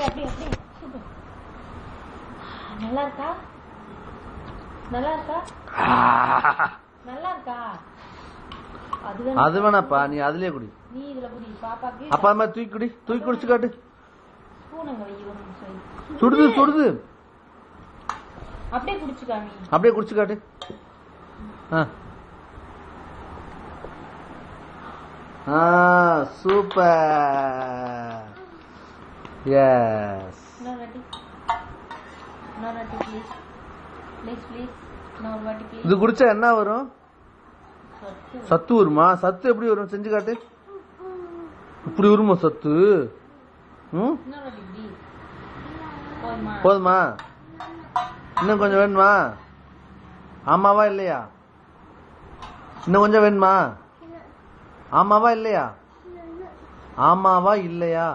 அப்படியே அப்படியே சூப்பர். நல்லா இருக்கா? நல்லா இருக்கா? நல்லா இருக்கா? அது வேணாப்பா, நீ அதுலயே குடி. நீ இதுல குடி பாப்பாக்கு. அப்பா அம்மா தூக்கி குடி, தூக்கி குடிச்சு காட்டு. ஸ்பூனுங்க வை ஒரு நிமிஷம். சுடுது சுடுது. அப்படியே குடிச்சுக்கா நீ. அப்படியே குடிச்சு காட்டு. சூப்பர். எஸ். இன்னொரு வாட்டி ப்ளீஸ் ப்ளீஸ் ப்ளீஸ். இன்னொரு வாட்டி ப்ளீஸ். இது குடிச்சா என்ன வரும்? சத்து வருமா? சத்து எப்படி வரும்? செஞ்சு காட்டு. இப்படி வருமா சத்து? போதுமா? இன்னும் கொஞ்சம் வேணுமா? ஆமாவா இல்லையா? இன்னும் கொஞ்சம் வேணுமா? ஆமாவா இல்லையா? ஆமாவா இல்லையா?